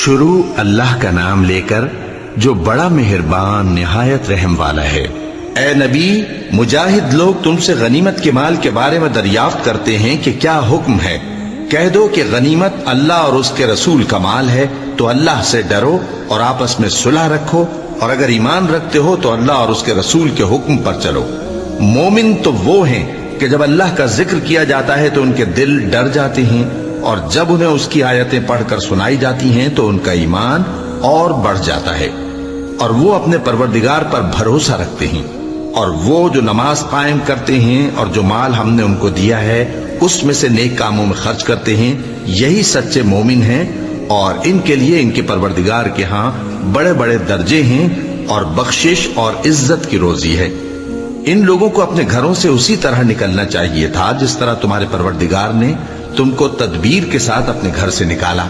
شروع اللہ کا نام لے کر جو بڑا مہربان نہایت رحم والا ہے۔ اے نبی، مجاہد لوگ تم سے غنیمت کے مال کے بارے میں دریافت کرتے ہیں کہ کیا حکم ہے۔ کہہ دو کہ غنیمت اللہ اور اس کے رسول کا مال ہے، تو اللہ سے ڈرو اور آپس میں صلح رکھو، اور اگر ایمان رکھتے ہو تو اللہ اور اس کے رسول کے حکم پر چلو۔ مومن تو وہ ہیں کہ جب اللہ کا ذکر کیا جاتا ہے تو ان کے دل ڈر جاتے ہیں، اور جب انہیں اس کی آیتیں پڑھ کر سنائی جاتی ہیں تو ان کا ایمان اور بڑھ جاتا ہے، اور وہ اپنے پروردگار پر بھروسہ رکھتے ہیں، اور وہ جو نماز قائم کرتے ہیں اور جو مال ہم نے ان کو دیا ہے اس میں سے نیک کاموں میں خرچ کرتے ہیں، یہی سچے مومن ہیں، اور ان کے لیے ان کے پروردگار کے ہاں بڑے بڑے درجے ہیں اور بخشش اور عزت کی روزی ہے۔ ان لوگوں کو اپنے گھروں سے اسی طرح نکلنا چاہیے تھا جس طرح تمہارے پروردگار نے تم کو تدبیر کے ساتھ اپنے گھر سے نکالا،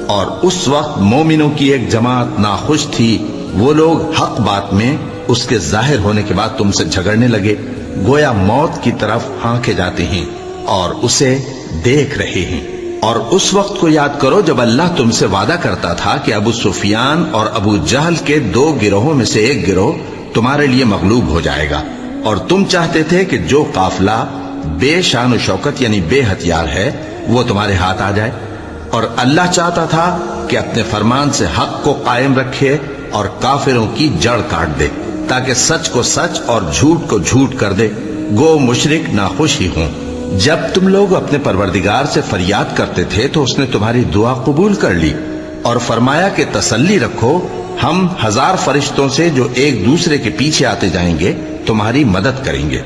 اور اس وقت مومنوں کی ایک جماعت ناخوش تھی۔ وہ لوگ حق بات میں اس کے ظاہر ہونے کے بعد تم سے جھگڑنے لگے، گویا موت کی طرف ہانکے جاتے ہیں اور اسے دیکھ رہے ہیں۔ اور اس وقت کو یاد کرو جب اللہ تم سے وعدہ کرتا تھا کہ ابو سفیان اور ابو جہل کے 2 گروہوں میں سے ایک گروہ تمہارے لیے مغلوب ہو جائے گا، اور تم چاہتے تھے کہ جو قافلہ بے شان و شوکت یعنی بے ہتھیار ہے وہ تمہارے ہاتھ آ جائے، اور اللہ چاہتا تھا کہ اپنے فرمان سے حق کو قائم رکھے اور کافروں کی جڑ کاٹ دے، تاکہ سچ کو سچ اور جھوٹ کو جھوٹ کر دے، گو مشرک ناخوش ہی ہوں۔ جب تم لوگ اپنے پروردگار سے فریاد کرتے تھے تو اس نے تمہاری دعا قبول کر لی، اور فرمایا کہ تسلی رکھو، ہم 1000 فرشتوں سے جو ایک دوسرے کے پیچھے آتے جائیں گے تمہاری مدد کریں گے۔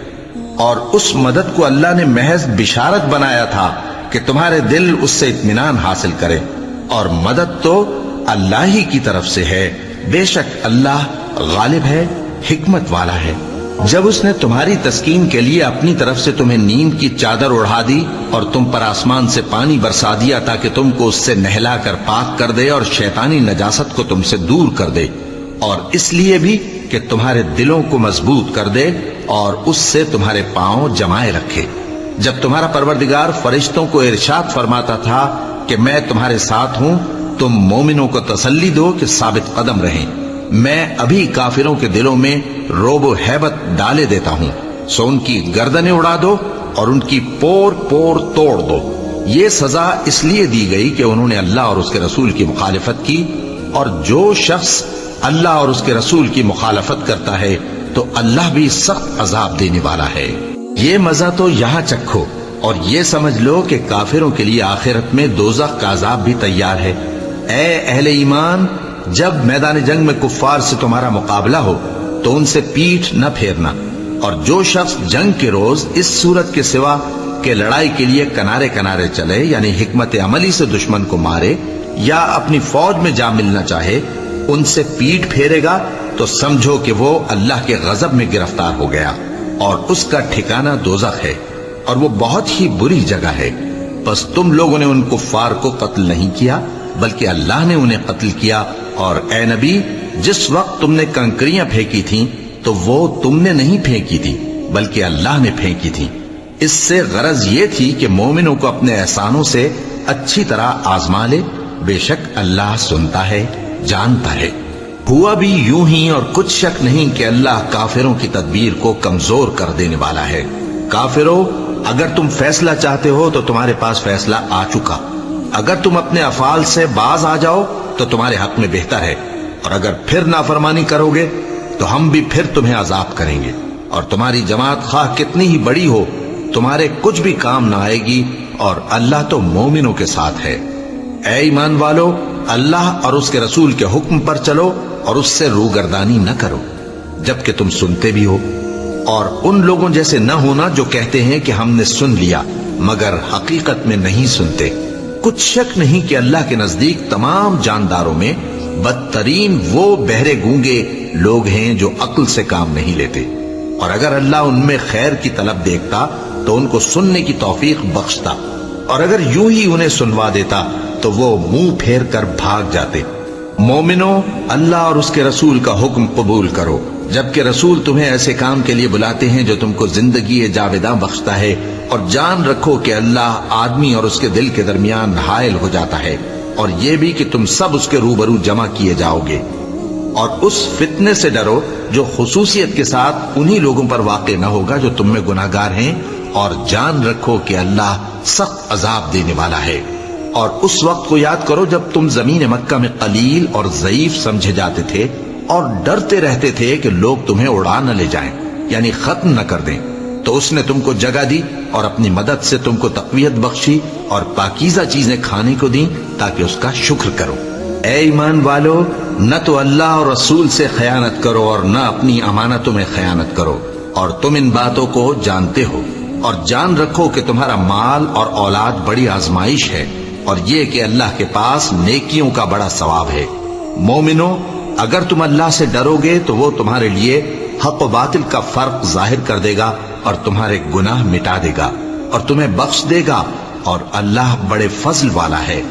اور اس مدد کو اللہ نے محض بشارت بنایا تھا کہ تمہارے دل اس سے اطمینان حاصل کرے، اور مدد تو اللہ ہی کی طرف سے ہے، بے شک اللہ غالب ہے، حکمت والا ہے۔ جب اس نے تمہاری تسکین کے لیے اپنی طرف سے تمہیں نیند کی چادر اڑھا دی اور تم پر آسمان سے پانی برسا دیا تاکہ تم کو اس سے نہلا کر پاک کر دے اور شیطانی نجاست کو تم سے دور کر دے، اور اس لیے بھی کہ تمہارے دلوں کو مضبوط کر دے اور اس سے تمہارے پاؤں جمائے رکھے، جب تمہارا پروردگار فرشتوں کو ارشاد فرماتا تھا کہ میں تمہارے ساتھ ہوں، تم مومنوں کو تسلی دو کہ ثابت قدم رہیں، میں ابھی کافروں کے دلوں میں روب و ہیبت ڈالے دیتا ہوں، سو ان کی گردنیں اڑا دو اور ان کی پور پور توڑ دو۔ یہ سزا اس لیے دی گئی کہ انہوں نے اللہ اور اس کے رسول کی مخالفت کی، اور جو شخص اللہ اور اس کے رسول کی مخالفت کرتا ہے تو اللہ بھی سخت عذاب دینے والا ہے۔ یہ مزہ تو یہاں چکھو، اور یہ سمجھ لو کہ کافروں کے لیے آخرت میں دوزخ کا عذاب بھی تیار ہے۔ اے اہل ایمان، جب میدان جنگ میں کفار سے تمہارا مقابلہ ہو تو ان سے پیٹھ نہ پھیرنا، اور جو شخص جنگ کے روز اس صورت کے سوا کہ لڑائی کے لیے کنارے کنارے چلے یعنی حکمت عملی سے دشمن کو مارے یا اپنی فوج میں جا ملنا چاہے، ان سے پیٹھ پھیرے گا تو سمجھو کہ وہ اللہ کے غضب میں گرفتار ہو گیا، اور اس کا ٹھکانہ دوزخ ہے، اور وہ بہت ہی بری جگہ ہے۔ بس تم لوگوں نے ان کفار کو قتل نہیں کیا بلکہ اللہ نے انہیں قتل کیا، اور اے نبی، جس وقت تم نے کنکریاں پھینکی تھیں تو وہ تم نے نہیں پھینکی تھی بلکہ اللہ نے پھینکی تھی۔ اس سے غرض یہ تھی کہ مومنوں کو اپنے احسانوں سے اچھی طرح آزما لے، بے شک اللہ سنتا ہے، جانتا ہے۔ ہوا بھی یوں ہی، اور کچھ شک نہیں کہ اللہ کافروں کی تدبیر کو کمزور کر دینے والا ہے۔ کافروں، اگر تم فیصلہ چاہتے ہو تو تمہارے پاس فیصلہ آ چکا، اگر تم اپنے افعال سے باز آ جاؤ تو تمہارے حق میں بہتر ہے، اور اگر پھر نافرمانی کرو گے تو ہم بھی پھر تمہیں عذاب کریں گے، اور تمہاری جماعت خواہ کتنی ہی بڑی ہو تمہارے کچھ بھی کام نہ آئے گی، اور اللہ تو مومنوں کے ساتھ ہے۔ اے ایمان والو، اللہ اور اس کے رسول کے حکم پر چلو اور اس سے روگردانی نہ کرو جبکہ تم سنتے بھی ہو، اور ان لوگوں جیسے نہ ہونا جو کہتے ہیں کہ ہم نے سن لیا مگر حقیقت میں نہیں سنتے۔ کچھ شک نہیں کہ اللہ کے نزدیک تمام جانداروں میں بدترین وہ بہرے گونگے لوگ ہیں جو عقل سے کام نہیں لیتے، اور اگر اللہ ان میں خیر کی طلب دیکھتا تو ان کو سننے کی توفیق بخشتا، اور اگر یوں ہی انہیں سنوا دیتا تو وہ منہ پھیر کر بھاگ جاتے۔ مومنوں، اللہ اور اس کے رسول کا حکم قبول کرو، جبکہ رسول تمہیں ایسے کام کے لیے بلاتے ہیں جو تم کو زندگی جاوداں بخشتا ہے، اور جان رکھو کہ اللہ آدمی اور اس کے دل کے درمیان حائل ہو جاتا ہے، اور یہ بھی کہ تم سب اس کے روبرو جمع کیے جاؤ گے، اور اس فتنے سے ڈرو جو خصوصیت کے ساتھ انہی لوگوں پر واقع نہ ہوگا جو تم میں گناہگار ہیں، اور جان رکھو کہ اللہ سخت عذاب دینے والا ہے۔ اور اس وقت کو یاد کرو جب تم زمین مکہ میں قلیل اور ضعیف سمجھے جاتے تھے اور ڈرتے رہتے تھے کہ لوگ تمہیں اڑا نہ لے جائیں، یعنی ختم نہ کر دیں، تو اس نے تم کو جگہ دی اور اپنی مدد سے تم کو تقویت بخشی اور پاکیزہ چیزیں کھانے کو دیں تاکہ اس کا شکر کرو۔ اے ایمان والو، نہ تو اللہ اور رسول سے خیانت کرو اور نہ اپنی امانتوں میں خیانت کرو، اور تم ان باتوں کو جانتے ہو، اور جان رکھو کہ تمہارا مال اور اولاد بڑی آزمائش ہے، اور یہ کہ اللہ کے پاس نیکیوں کا بڑا ثواب ہے۔ مومنو، اگر تم اللہ سے ڈرو گے تو وہ تمہارے لیے حق و باطل کا فرق ظاہر کر دے گا اور تمہارے گناہ مٹا دے گا اور تمہیں بخش دے گا، اور اللہ بڑے فضل والا ہے۔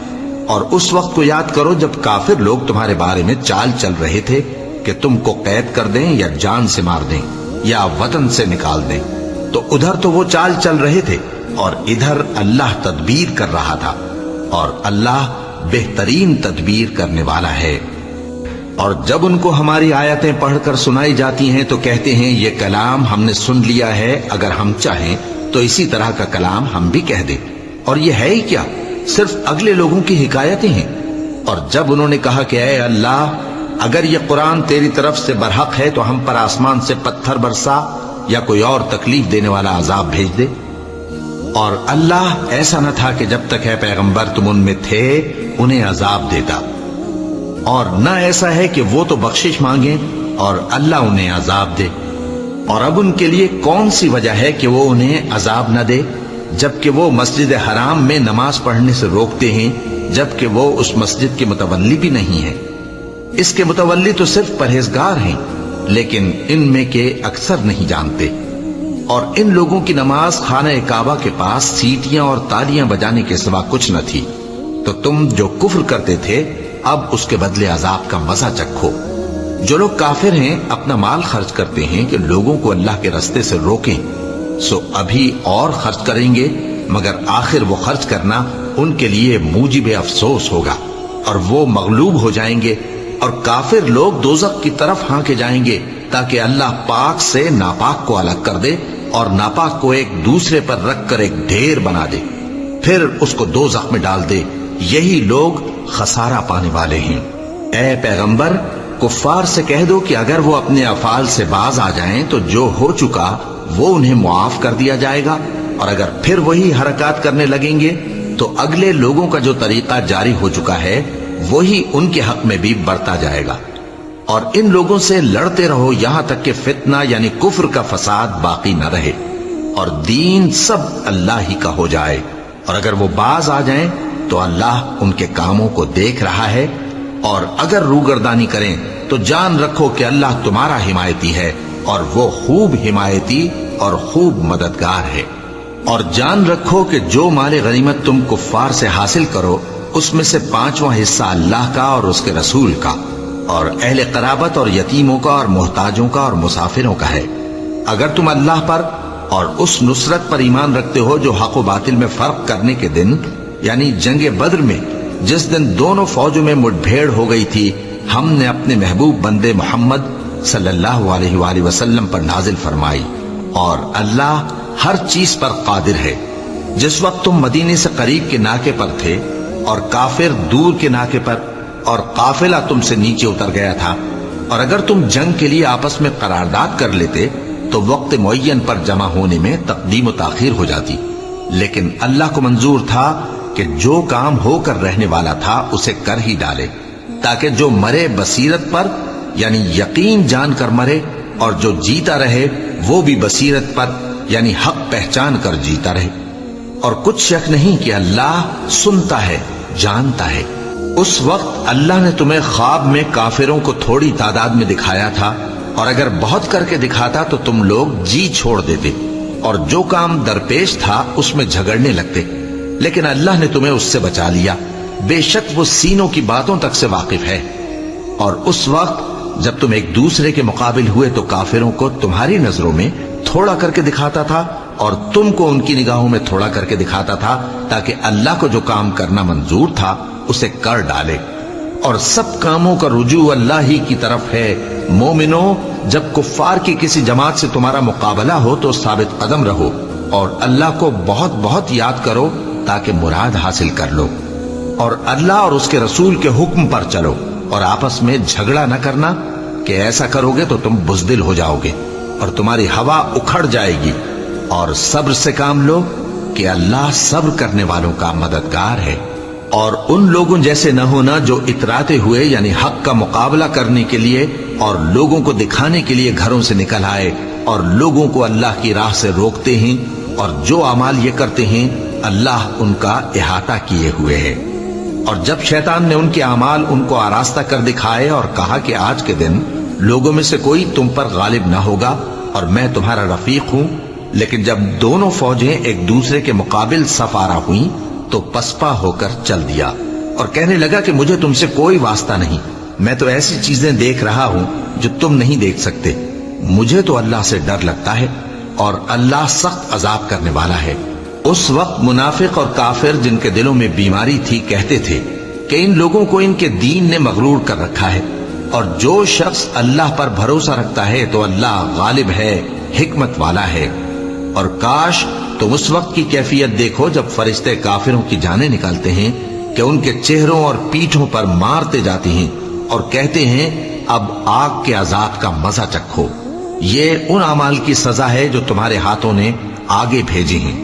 اور اس وقت کو یاد کرو جب کافر لوگ تمہارے بارے میں چال چل رہے تھے کہ تم کو قید کر دیں یا جان سے مار دیں یا وطن سے نکال دیں، تو ادھر تو وہ چال چل رہے تھے اور ادھر اللہ تدبیر کر رہا تھا، اور اللہ بہترین تدبیر کرنے والا ہے۔ اور جب ان کو ہماری آیتیں پڑھ کر سنائی جاتی ہیں تو کہتے ہیں یہ کلام ہم نے سن لیا ہے، اگر ہم چاہیں تو اسی طرح کا کلام ہم بھی کہہ دیں، اور یہ ہے ہی کیا، صرف اگلے لوگوں کی حکایتیں ہیں۔ اور جب انہوں نے کہا کہ اے اللہ، اگر یہ قرآن تیری طرف سے برحق ہے تو ہم پر آسمان سے پتھر برسا یا کوئی اور تکلیف دینے والا عذاب بھیج دے۔ اور اللہ ایسا نہ تھا کہ جب تک اے پیغمبر تم ان میں تھے انہیں عذاب دیتا، اور نہ ایسا ہے کہ وہ تو بخشش مانگیں اور اللہ انہیں عذاب دے۔ اور اب ان کے لیے کون سی وجہ ہے کہ وہ انہیں عذاب نہ دے، جبکہ وہ مسجد حرام میں نماز پڑھنے سے روکتے ہیں، جبکہ وہ اس مسجد کے متولی بھی نہیں ہیں۔ اس کے متولی تو صرف پرہیزگار ہیں، لیکن ان میں کے اکثر نہیں جانتے۔ اور ان لوگوں کی نماز خانہ کعبہ کے پاس سیٹیاں اور تالیاں بجانے کے سوا کچھ نہ تھی، تو تم جو کفر کرتے تھے اب اس کے بدلے عذاب کا مزہ چکھو۔ جو لوگ کافر ہیں اپنا مال خرچ کرتے ہیں کہ لوگوں کو اللہ کے رستے سے روکیں، سو ابھی اور خرچ کریں گے، مگر آخر وہ خرچ کرنا ان کے لیے موجب افسوس ہوگا، اور وہ مغلوب ہو جائیں گے، اور کافر لوگ دوزخ کی طرف ہانکے جائیں گے تاکہ اللہ پاک سے ناپاک کو الگ کر دے اور ناپاک کو ایک دوسرے پر رکھ کر ایک ڈھیر بنا دے، پھر اس کو دوزخ میں ڈال دے۔ یہی لوگ خسارہ پانے والے ہیں۔ اے پیغمبر، کفار سے کہہ دو کہ اگر وہ اپنے افعال سے باز آ جائیں تو جو ہو چکا وہ انہیں معاف کر دیا جائے گا، اور اگر پھر وہی حرکات کرنے لگیں گے تو اگلے لوگوں کا جو طریقہ جاری ہو چکا ہے وہی ان کے حق میں بھی برتا جائے گا۔ اور ان لوگوں سے لڑتے رہو یہاں تک کہ فتنہ یعنی کفر کا فساد باقی نہ رہے اور دین سب اللہ ہی کا ہو جائے، اور اگر وہ باز آ جائیں تو اللہ ان کے کاموں کو دیکھ رہا ہے، اور اگر روگردانی کریں تو جان رکھو کہ اللہ تمہارا حمایتی ہے، اور وہ خوب حمایتی اور خوب مددگار ہے۔ اور جان رکھو کہ جو مال غنیمت تم کفار سے حاصل کرو اس میں سے 5واں حصہ اللہ کا اور اس کے رسول کا اور اہل قرابت اور یتیموں کا اور محتاجوں کا اور مسافروں کا ہے۔ اگر تم اللہ پر اور اس نصرت پر ایمان رکھتے ہو جو حق و باطل میں فرق کرنے کے دن یعنی جنگ بدر میں جس دن دونوں فوجوں میں مٹ بھیڑ ہو گئی تھی، ہم نے اپنے محبوب بندے محمد صلی اللہ علیہ وآلہ وسلم پر نازل فرمائی، اور اللہ ہر چیز پر قادر ہے۔ جس وقت تم مدینے سے قریب کے ناکے پر تھے اور کافر دور کے ناکے پر، اور قافلہ تم سے نیچے اتر گیا تھا، اور اگر تم جنگ کے لیے آپس میں قرارداد کر لیتے تو وقت معین پر جمع ہونے میں تقدیم و تاخیر ہو جاتی، لیکن اللہ کو منظور تھا کہ جو کام ہو کر رہنے والا تھا اسے کر ہی ڈالے، تاکہ جو مرے بصیرت پر یعنی یقین جان کر مرے، اور جو جیتا رہے وہ بھی بصیرت پر یعنی حق پہچان کر جیتا رہے۔ اور کچھ شک نہیں کہ اللہ سنتا ہے، جانتا ہے۔ اس وقت اللہ نے تمہیں خواب میں کافروں کو تھوڑی تعداد میں دکھایا تھا، اور اگر بہت کر کے دکھاتا تو تم لوگ جی چھوڑ دیتے اور جو کام درپیش تھا اس میں جھگڑنے لگتے، لیکن اللہ نے تمہیں اس سے بچا لیا، بے شک وہ سینوں کی باتوں تک سے واقف ہے۔ اور اس وقت جب تم ایک دوسرے کے مقابل ہوئے تو کافروں کو تمہاری نظروں میں تھوڑا کر کے دکھاتا تھا اور تم کو ان کی نگاہوں میں تھوڑا کر کے دکھاتا تھا، تاکہ اللہ کو جو کام کرنا منظور تھا اسے کر ڈالے، اور سب کاموں کا رجوع اللہ ہی کی طرف ہے۔ مومنو، جب کفار کی کسی جماعت سے تمہارا مقابلہ ہو تو ثابت قدم رہو اور اللہ کو بہت بہت یاد کرو تاکہ مراد حاصل کر لو، اور اللہ اور اس کے رسول کے حکم پر چلو، اور آپس میں جھگڑا نہ کرنا کہ ایسا کرو گے تو تم بزدل ہو جاؤ گے اور تمہاری ہوا اکھڑ جائے گی، اور صبر سے کام لو کہ اللہ صبر کرنے والوں کا مددگار ہے۔ اور ان لوگوں جیسے نہ ہونا جو اتراتے ہوئے یعنی حق کا مقابلہ کرنے کے لیے اور لوگوں کو دکھانے کے لیے گھروں سے نکل آئے اور لوگوں کو اللہ کی راہ سے روکتے ہیں، اور جو اعمال یہ کرتے ہیں اللہ ان کا احاطہ کیے ہوئے ہے۔ اور جب شیطان نے ان کے اعمال ان کو آراستہ کر دکھائے اور کہا کہ آج کے دن لوگوں میں سے کوئی تم پر غالب نہ ہوگا اور میں تمہارا رفیق ہوں، لیکن جب دونوں فوجیں ایک دوسرے کے مقابل صف آرا ہوئیں تو پسپا ہو کر چل دیا اور کہنے لگا کہ مجھے تم سے کوئی واسطہ نہیں، میں تو ایسی چیزیں دیکھ رہا ہوں جو تم نہیں دیکھ سکتے۔ مجھے تو اللہ سے ڈر لگتا ہے اور اللہ سخت عذاب کرنے والا ہے۔ اس وقت منافق اور کافر جن کے دلوں میں بیماری تھی کہتے تھے کہ ان لوگوں کو ان کے دین نے مغرور کر رکھا ہے، اور جو شخص اللہ پر بھروسہ رکھتا ہے تو اللہ غالب ہے، حکمت والا ہے۔ اور کاش تم اس وقت کی کیفیت دیکھو جب فرشتے کافروں کی جانیں نکالتے ہیں کہ ان کے چہروں اور پیٹھوں پر مارتے جاتے ہیں اور کہتے ہیں اب آگ کے عذاب کا مزہ چکھو، یہ ان اعمال کی سزا ہے جو تمہارے ہاتھوں نے آگے بھیجی ہیں۔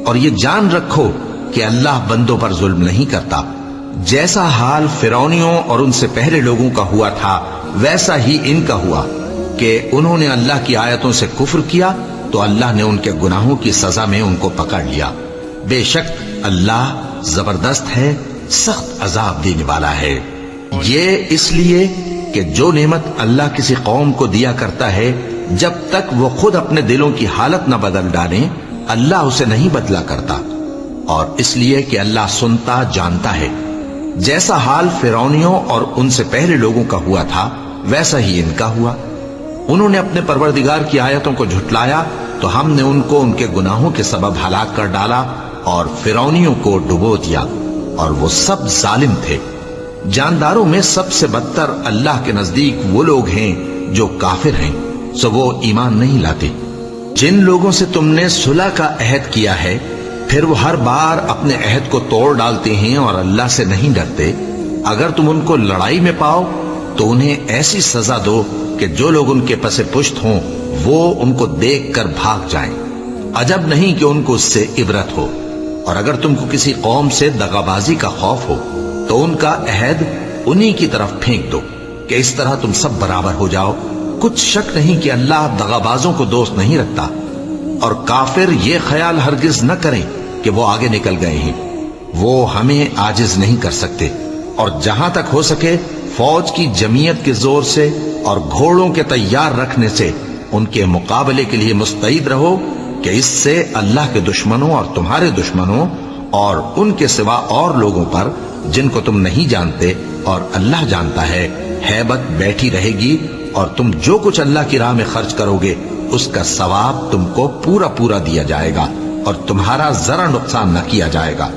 اور یہ جان رکھو کہ اللہ بندوں پر ظلم نہیں کرتا، جیسا حال فرعونیوں اور ان سے پہلے لوگوں کا ہوا تھا ویسا ہی ان کا ہوا کہ انہوں نے اللہ کی آیتوں سے کفر کیا تو اللہ نے ان کے گناہوں کی سزا میں ان کو پکڑ لیا۔ بے شک اللہ زبردست ہے، سخت عذاب دینے والا ہے۔ یہ اس لیے کہ جو نعمت اللہ کسی قوم کو دیا کرتا ہے جب تک وہ خود اپنے دلوں کی حالت نہ بدل ڈالیں اللہ اسے نہیں بدلا کرتا، اور اس لیے کہ اللہ سنتا جانتا ہے۔ جیسا حال فرعونیوں اور ان سے پہلے لوگوں کا ہوا تھا ویسا ہی ان کا ہوا۔ انہوں نے اپنے پروردگار کی آیتوں کو جھٹلایا تو ہم نے ان کو ان کے گناہوں کے سبب ہلاک کر ڈالا اور فرعونیوں کو ڈبو دیا، اور وہ سب ظالم تھے۔ جانداروں میں سب سے بدتر اللہ کے نزدیک وہ لوگ ہیں جو کافر ہیں، سو وہ ایمان نہیں لاتے۔ جن لوگوں سے تم نے صلح کا عہد کیا ہے پھر وہ ہر بار اپنے عہد کو توڑ ڈالتے ہیں اور اللہ سے نہیں ڈرتے، اگر تم ان کو لڑائی میں پاؤ تو انہیں ایسی سزا دو کہ جو لوگ ان کے پس پشت ہوں وہ ان کو دیکھ کر بھاگ جائیں، عجب نہیں کہ ان کو اس سے عبرت ہو۔ اور اگر تم کو کسی قوم سے دغابازی کا خوف ہو تو ان کا عہد انہی کی طرف پھینک دو کہ اس طرح تم سب برابر ہو جاؤ۔ کچھ شک نہیں کہ اللہ دغابازوں کو دوست نہیں رکھتا، اور کافر یہ خیال ہرگز نہ کریں کہ وہ آگے نکل گئے ہیں، وہ ہمیں عاجز نہیں کر سکتے۔ اور جہاں تک ہو سکے فوج کی جمعیت کے زور سے اور گھوڑوں کے تیار رکھنے سے ان کے مقابلے کے لیے مستعد رہو کہ اس سے اللہ کے دشمنوں اور تمہارے دشمنوں اور ان کے سوا اور لوگوں پر جن کو تم نہیں جانتے اور اللہ جانتا ہے ہیبت بیٹھی رہے گی، اور تم جو کچھ اللہ کی راہ میں خرچ کرو گے اس کا ثواب تم کو پورا پورا دیا جائے گا اور تمہارا ذرا نقصان نہ کیا جائے گا۔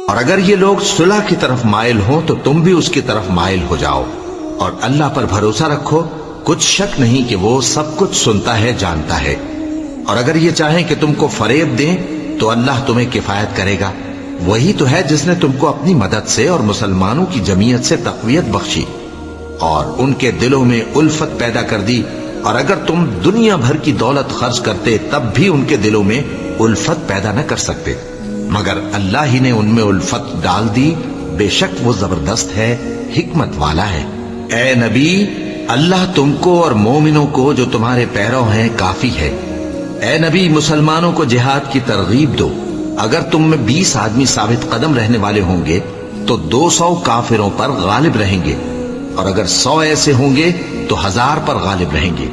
اور اگر یہ لوگ صلح کی طرف مائل ہوں تو تم بھی اس کی طرف مائل ہو جاؤ، اور اللہ پر بھروسہ رکھو، کچھ شک نہیں کہ وہ سب کچھ سنتا ہے جانتا ہے۔ اور اگر یہ چاہیں کہ تم کو فریب دیں تو اللہ تمہیں کفایت کرے گا، وہی تو ہے جس نے تم کو اپنی مدد سے اور مسلمانوں کی جمعیت سے تقویت بخشی اور ان کے دلوں میں الفت پیدا کر دی، اور اگر تم دنیا بھر کی دولت خرچ کرتے تب بھی ان کے دلوں میں الفت پیدا نہ کر سکتے، مگر اللہ ہی نے ان میں الفت ڈال دی، بے شک وہ زبردست ہے، حکمت والا ہے۔ اے نبی، اللہ تم کو اور مومنوں کو جو تمہارے پیرو ہیں کافی ہے۔ اے نبی، مسلمانوں کو جہاد کی ترغیب دو، اگر تم میں 20 آدمی ثابت قدم رہنے والے ہوں گے تو 200 کافروں پر غالب رہیں گے، اور اگر 100 ایسے ہوں گے تو 1000 پر غالب رہیں گے،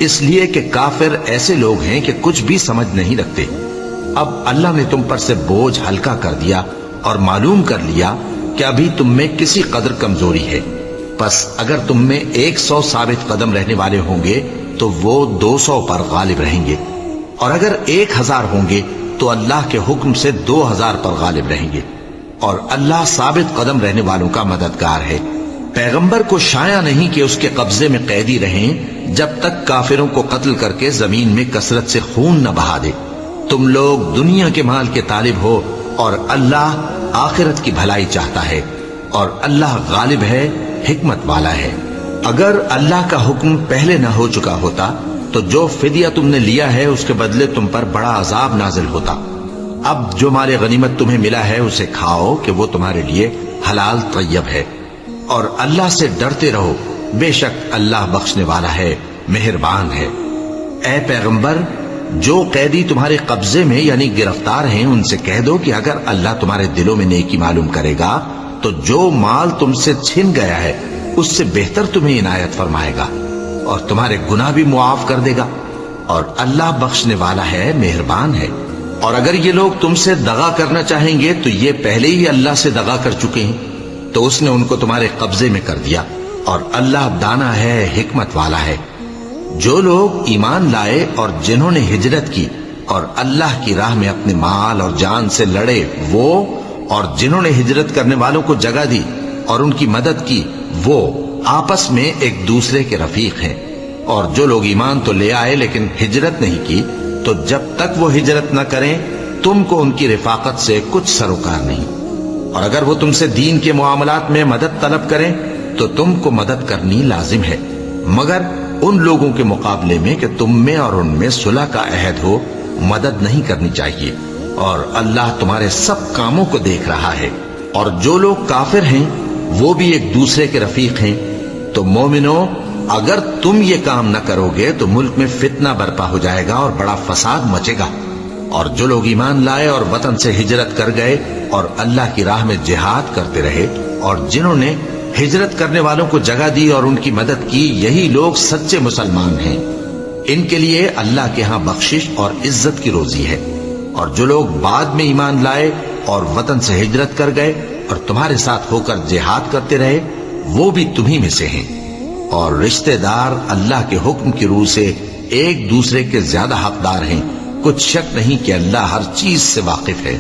اس لیے کہ کافر ایسے لوگ ہیں کہ کچھ بھی سمجھ نہیں رکھتے۔ اب اللہ نے تم پر سے بوجھ ہلکا کر دیا اور معلوم کر لیا کہ ابھی تم میں کسی قدر کمزوری ہے، پس اگر تم میں 100 ثابت قدم رہنے والے ہوں گے تو وہ 200 پر غالب رہیں گے، اور اگر 1000 ہوں گے تو اللہ کے حکم سے 2000 پر غالب رہیں گے۔ اور اللہ ثابت قدم رہنے والوں کا مددگار ہے۔ پیغمبر کو شایع نہیں کہ اس کے قبضے میں قیدی رہیں جب تک کافروں کو قتل کر کے زمین میں کثرت سے خون نہ بہا دے۔ تم لوگ دنیا کے مال کے طالب ہو اور اللہ آخرت کی بھلائی چاہتا ہے، اور اللہ غالب ہے، حکمت والا ہے۔ اگر اللہ کا حکم پہلے نہ ہو چکا ہوتا تو جو فدیہ تم نے لیا ہے اس کے بدلے تم پر بڑا عذاب نازل ہوتا۔ اب جو مال غنیمت تمہیں ملا ہے اسے کھاؤ کہ وہ تمہارے لیے حلال طیب ہے، اور اللہ سے ڈرتے رہو، بے شک اللہ بخشنے والا ہے، مہربان ہے۔ اے پیغمبر، جو قیدی تمہارے قبضے میں یعنی گرفتار ہیں ان سے کہہ دو کہ اگر اللہ تمہارے دلوں میں نیکی معلوم کرے گا تو جو مال تم سے چھن گیا ہے اس سے بہتر تمہیں عنایت فرمائے گا اور تمہارے گناہ بھی معاف کر دے گا، اور اللہ بخشنے والا ہے، مہربان ہے۔ اور اگر یہ لوگ تم سے دغا کرنا چاہیں گے تو یہ پہلے ہی اللہ سے دغا کر چکے ہیں، تو اس نے ان کو تمہارے قبضے میں کر دیا، اور اللہ دانا ہے، حکمت والا ہے۔ جو لوگ ایمان لائے اور جنہوں نے ہجرت کی اور اللہ کی راہ میں اپنے مال اور جان سے لڑے، وہ اور جنہوں نے ہجرت کرنے والوں کو جگہ دی اور ان کی مدد کی، وہ آپس میں ایک دوسرے کے رفیق ہیں۔ اور جو لوگ ایمان تو لے آئے لیکن ہجرت نہیں کی، تو جب تک وہ ہجرت نہ کریں تم کو ان کی رفاقت سے کچھ سروکار نہیں، اور اگر وہ تم سے دین کے معاملات میں مدد طلب کریں تو تم کو مدد کرنی لازم ہے، مگر ان لوگوں کے مقابلے میں کہ تم میں اور ان میں صلح کا عہد ہو مدد نہیں کرنی چاہیے، اور اللہ تمہارے سب کاموں کو دیکھ رہا ہے۔ اور جو لوگ کافر ہیں وہ بھی ایک دوسرے کے رفیق ہیں۔ تو مومنو، اگر تم یہ کام نہ کرو گے تو ملک میں فتنہ برپا ہو جائے گا اور بڑا فساد مچے گا۔ اور جو لوگ ایمان لائے اور وطن سے ہجرت کر گئے اور اللہ کی راہ میں جہاد کرتے رہے، اور جنہوں نے ہجرت کرنے والوں کو جگہ دی اور ان کی مدد کی، یہی لوگ سچے مسلمان ہیں۔ ان کے لیے اللہ کے ہاں بخشش اور عزت کی روزی ہے۔ اور جو لوگ بعد میں ایمان لائے اور وطن سے ہجرت کر گئے اور تمہارے ساتھ ہو کر جہاد کرتے رہے، وہ بھی تمہیں میں سے ہیں۔ اور رشتہ دار اللہ کے حکم کی روح سے ایک دوسرے کے زیادہ حقدار ہیں، کچھ شک نہیں کہ اللہ ہر چیز سے واقف ہے۔